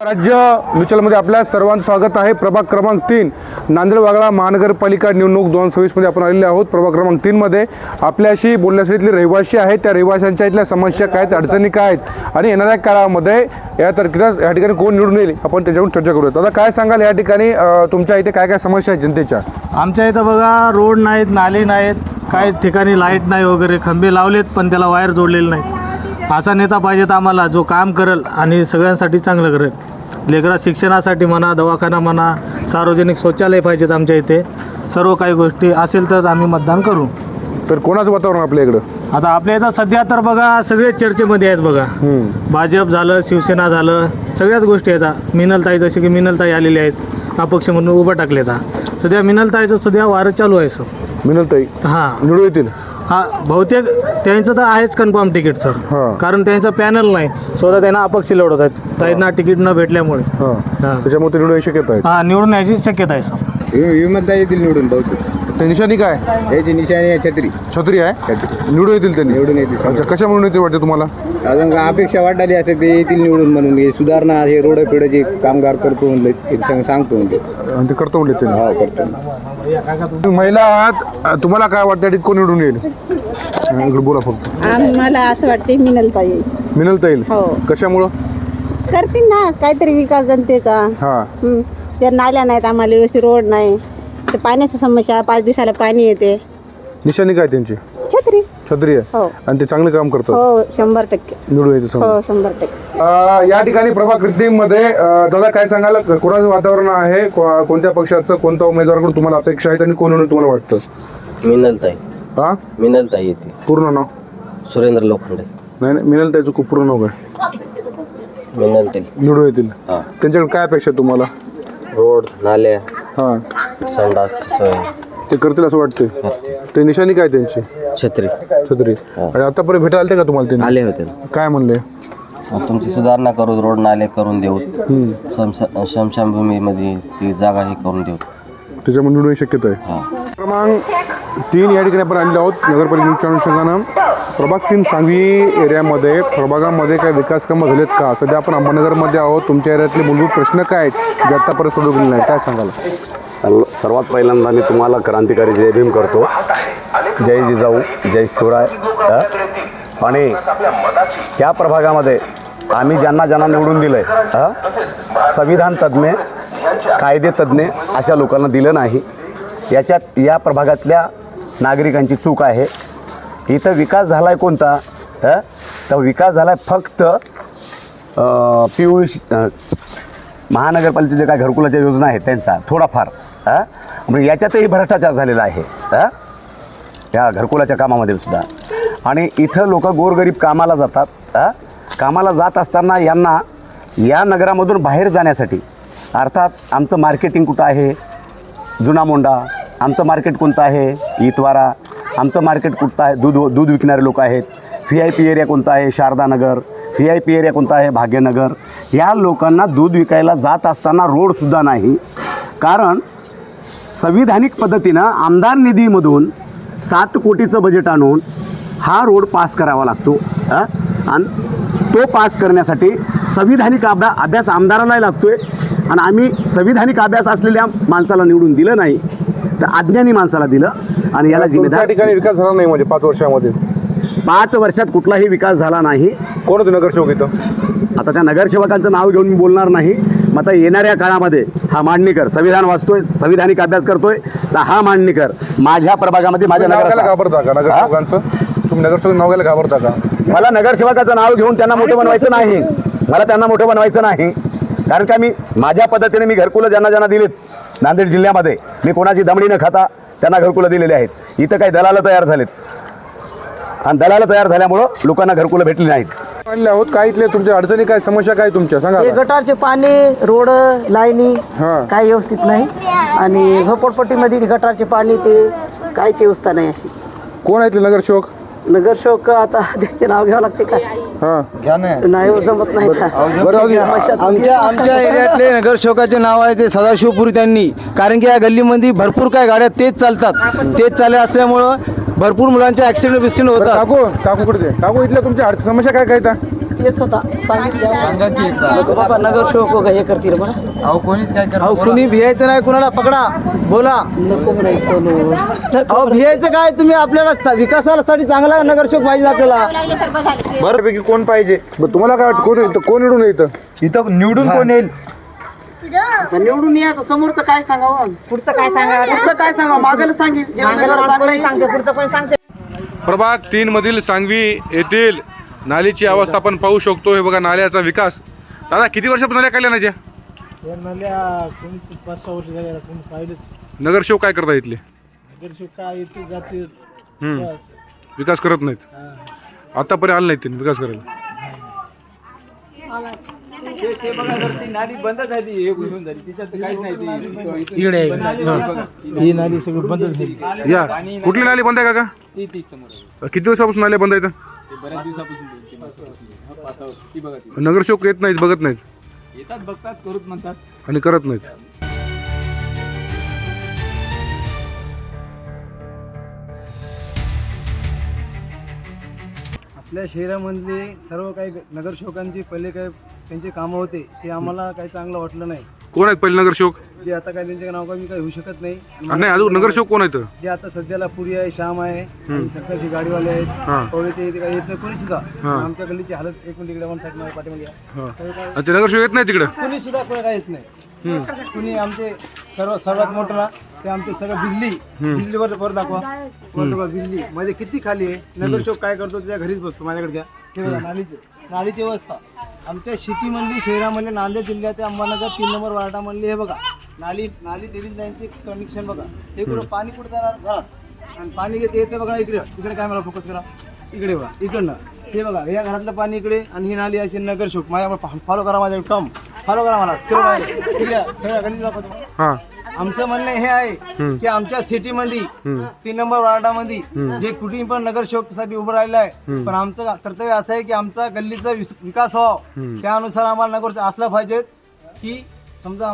राज्य न्यूजमध्ये आपल्या सर्वांचं स्वागत आहे। प्रभाग क्रमांक 3 नांदेड वागळा महानगरपालिका निवडणूक 2026 मध्ये आपण आलेले आहोत। प्रभाग क्रमांक 3 मध्ये आपल्याशी बोलण्यासाठी इथले रहिवासी आहेत, त्या रहिवाशांच्या इथल्या समस्या काय आहेत, अडचणी काय आहेत आणि येणाऱ्या काळामध्ये या तारखेला या ठिकाणी कोण निवडून येईल आपण त्याच्यावर चर्चा करूया। दादा काय सांगाल या ठिकाणी तुमच्या इथे काय काय समस्या आहेत जनतेच्या? आमच्या इथं बघा रोड नाहीत, नाली नाहीत, काही ठिकाणी लाईट नाही वगैरे, खंबे लावलेत पण त्याला वायर जोडलेले नाहीत। असा नेता पाहिजेत आम्हाला जो काम करेल आणि सगळ्यांसाठी चांगलं करेल। लेकरा शिक्षणासाठी म्हणा, दवाखाना म्हणा, सार्वजनिक शौचालय पाहिजेत आमच्या इथे, सर्व काही गोष्टी असेल तर आम्ही मतदान करू। तर कोणाचं वातावरण आपल्या इकडं? आता आपल्या इथं सध्या तर बघा सगळे चर्चेमध्ये आहेत बघा। भाजप झालं, शिवसेना झालं, सगळ्याच गोष्टी आहेत। मिनलताई जसे की मिनलताई आलेले आहेत, अपक्ष म्हणून उभं टाकले आहेत। सध्या मिनलताईचं सध्या वारं चालू आहे सर। मिनलताई हां निवडून येतील? हा बहुतेक त्यांचं तर आहेच कन्फर्म तिकीट सर, कारण त्यांचं पॅनल नाही, स्वतः त्यांना अपक्ष लढवत आहेत त्यांना तिकीट न भेटल्यामुळे। त्याच्यामुळे ते निवडून शक्यता आहे? हां निवडून यायची शक्यता आहे सर। विमलता येतील निवडून बहुतेक। ते निशाणी काय? याची निशाणी आहे छत्री। छत्री आहे? निवडून येतील त्यांनी? निवडून येतील। अच्छा, कशा म्हणून येते वाटते तुम्हाला? अजून अपेक्षा वाढली असे ते येतील निवडून म्हणून। हे सुधारणा हे रोड फेडाचे कामगार करतो म्हणले, ते सांगतो म्हणले आणि ते करतो म्हणले ते? हा करतो। तुम्ही महिला आहात, तुम्हाला काय वाटतं कोण निवडून येईल? इकडे बोला फक्त। मला असं वाटते मिनलताई येईल। मिनलता येईल? हो। कशामुळं? करतील ना काहीतरी विकास जनतेचा। त्या नाल्या नाहीत, आम्हाला व्यवस्थित रोड नाही, ते पाण्याची समस्या, 5 दिवसाला पाणी येते। निशाणी काय त्यांची? छत्री। छत्री आहे? हो। आणि ते चांगले काम करतात? हो 100% निवडून येते? हो 100%। या ठिकाणी प्रभाग 3 मध्ये दादा काय सांगाल, कोणाचं वातावरण आहे, कोणत्या पक्षाचं, कोणत्या उमेदवाराकडून तुम्हाला अपेक्षा आहेत आणि कोण म्हणून तुम्हाला वाटतं? मिनलताई। हा मिनलताई येते। पूर्ण नाव? सुरेंद्र लोखंडे। नाही नाही, मिनलताईचं खूप पूर्ण नाव काय? मिनलताई निवडून येतील? हां। त्यांच्याकडे काय अपेक्षा आहे तुम्हाला? रोड, नाल्या, हां, संडासची सोय ते करतील असं वाटते? ते निशाणी काय त्यांची? छत्री। छत्री। आणि आतापर्यंत भेटायला आलते का तुम्हाला त्यांनी? आले होते। काय म्हणले? तुमची सुधारणा करू, रोड नाले करून देऊ, स्मशानभूमीमध्ये ती जागा हे करून देऊ, त्याच्यामध्ये निवडून शक्यता आहे? हां। क्रमांक 3 या ठिकाणी आपण आलेलो आहोत नगरपालिकेच्या अनुषंगानं। प्रभाग 3 सांगवी एरियामध्ये प्रभागामध्ये काय विकास कामं झालेत का? सध्या आपण अंबानगरमध्ये आहोत। तुमच्या एरियातले मूलभूत प्रश्न काय आहेत जे आत्तापर्यंत सोडवलेले नाही, काय सांगाल? सर्वात पहिल्यांदा मी तुम्हाला क्रांतिकारी जय भीम करतो। जय जिजाऊ, जय शिवराय। आणि या प्रभागामध्ये आम्ही ज्यांना ज्यांना निवडून दिलं आहे, संविधान तज्ज्ञ, कायदे तज्ज्ञ अशा लोकांना दिलं नाही। याच्यात या प्रभागातल्या नागरिकांची चूक आहे। इथं विकास झाला आहे कोणता? तर विकास झाला आहे फक्त महानगरपालिकेचे जे काय घरकुलाच्या योजना आहेत त्यांचा थोडाफार, म्हणजे याच्यातही भ्रष्टाचार झालेला आहे या घरकुलाच्या कामामध्ये सुद्धा। आणि इथं लोक गोरगरीब कामाला जातात, कामाला जात असताना यांना या नगरामधून बाहेर जाण्यासाठी, अर्थात आमचं मार्केटिंग कुठं आहे? जुना मोंडा। आमचं मार्केट कोणतं आहे? इतवारा। आमचं मार्केट कुठं आहे? दूध विकणारे लोक आहेत। VIP एरिया कोणता आहे? शारदानगर। VIP एरिया कोणता आहे? भाग्यनगर। या लोकांना दूध विकायला जात असताना रोडसुद्धा नाही, कारण संविधानिक पद्धतीनं आमदार निधीमधून 7 कोटीचं बजेट आणून हा रोड पास करावा लागतो। आणि तो पास करण्यासाठी संविधानिक अभ्यास आमदारालाही लागतो आहे। आणि आम्ही संविधानिक अभ्यास असलेल्या माणसाला निवडून दिलं नाही, तर अज्ञानी माणसाला दिलं। आणि याला जिम्मेदार ठिकाणी विकास झाला नाही म्हणजे 5 वर्षामध्ये? 5 वर्षात कुठलाही विकास झाला नाही। कोण होते नगरसेवक इथं? आता त्या नगरसेवकांचं नाव घेऊन मी बोलणार नाही। मग आता येणाऱ्या काळामध्ये हा मांडणीकर संविधान वाचतोय, संविधानिक अभ्यास करतोय, तर हा मांडणीकर माझ्या प्रभागामध्ये माझ्या नगराला घाबरता का नगरसेवकांचं? तुम्ही नगरसेवक नाव घ्यायला घाबरता का? मला नगरसेवकाचं नाव घेऊन त्यांना मोठं बनवायचं नाही। मला त्यांना मोठं बनवायचं नाही, कारण का मी माझ्या पद्धतीने मी घरकुलं ज्यांना ज्यांना दिलीत नांदेड जिल्ह्यामध्ये, मी कोणाची दमडी न खाता त्यांना घरकुलं दिलेली आहेत। इथं काही दलालं तयार झालेत आणि दलालं तयार झाल्यामुळं लोकांना घरकुलं भेटली नाहीत। आणले आहोत काय इथले तुमच्या अडचणी काय, समस्या काय तुमच्या सांगा? गटारचे पाणी, रोड, लाईनी काही व्यवस्थित नाही, आणि झोपडपट्टीमध्ये गटारचे पाणी ते काहीच व्यवस्था नाही अशी। कोण आहेत नगरसेवक? नगरसेवक आता त्याचे नाव घ्यावं लागते का? नाही जमत नाही का? आमच्या एरियातले नगरसेवकाचे नाव आहे ते सदाशिवपुरी त्यांनी, कारण की या गल्लीमध्ये भरपूर काय गाड्या तेच चालतात, तेच चालले असल्यामुळं भरपूर मुलांचे ॲक्सिडेंट बिस्किडेंट होतात। काकू इथल्या तुमच्या समस्या काय काय? तेच होता सांगितलं बाबा नगरसेवक वगैरे हे करतील बघा अहो कुणी भियायचं नाही कुणाला पकडा बोला. नको म्हणाय सोनू अहो भियायचं काय तुम्ही आपल्याला विकासासाठी चांगला नगरसेवक पाहिजे आपल्याला. बऱ्यापैकी कोण पाहिजे बरं तुम्हाला काय वाटतं कोण निवडून येतं? इथं निवडून कोण येईल? आता निवडून यायचं समोरचं काय सांगावं पुढचं काय सांगा मागायला सांगेल प्रभाग 3 मधील सांगवी येथील नालीची अवस्था आपण पाहू शकतो. हे बघा नाल्याचा विकास. दादा किती वर्षापासून नाल्या काढल्या नाच्या? या नाल्या 5-6 वर्ष झाले आपण पाहिलेच. नगरसेवक काय करता इथले? नगरसेवक काय येते जाते विकास करत नाहीत. आतापर्यंत आलं नाहीत त्यांनी विकास करायला. ही नाली सगळी बंद झाली. या कुठली नाली बंद आहे काका? किती दिवसापासून नाल्या बंद आहेत? नगरसेवक येत नाहीत, बघत नाहीत. येतात, बघतात, करूत म्हणतात आणि करत नाहीत. आपल्या शहरामधले सर्व काही नगरसेवकांची पहिले काय त्यांचे कामं होते ते आम्हाला काही चांगलं वाटलं नाही. कोण आहेत पहिले नगरसेवक? जे आता काय त्यांचे नाव काय मी काही होऊ शकत नाही. नाही अजून नगरसेवक कोण आहेत? जे आता सध्याला पुरी आहे, श्याम आहे, आणि सरकारची गाडीवाले आहेत, पवळे ते काही येत नाही कोणी सुद्धा. आमच्या गल्लीची हालत एक मिनिट इकडे वन साईड मध्ये पाठीमध्ये ते नगरसेवक येत नाही तिकडे? कोणी सुद्धा कोणी काय येत नाही. कुणी आमचे सर्वात मोठं ना ते आमचे सगळं बिजलीवर वर दाखवा. बिजली म्हणजे किती खाली आहे. नगरसेवक काय करतो त्याच्या घरीच बसतो. माझ्याकडे घ्या ते बघा नालीची व्यवस्था आमच्या सिटीमधली शहरामधल्या नांदेड जिल्ह्याच्या अंबानगर 3 नंबर वार्डामधली हे बघा नाली टेरिस लाईनचे कनेक्शन बघा. हे कुठं पाणी कुठं जाणार घरात आणि पाणी येते बघा इकडे काय मला फोकस करा इकडे बघा इकडनं हे बघा या घरातलं पाणी इकडे आणि ही नाली अशी नगरसेवक माझ्याकडे फॉलो करा. माझ्याकडे कम फॉलो करा मला सगळ्या गल्ली दाखवतो. आमचं म्हणणं हे आहे की आमच्या सिटीमध्ये 3 नंबर वार्डामध्ये जे कुठेही पण नगरसेवकसाठी उभं राहिलं आहे पण आमचं कर्तव्य असं आहे की आमचा गल्लीचा विकास व्हावा त्यानुसार आम्हाला नगर असलं पाहिजे की समजा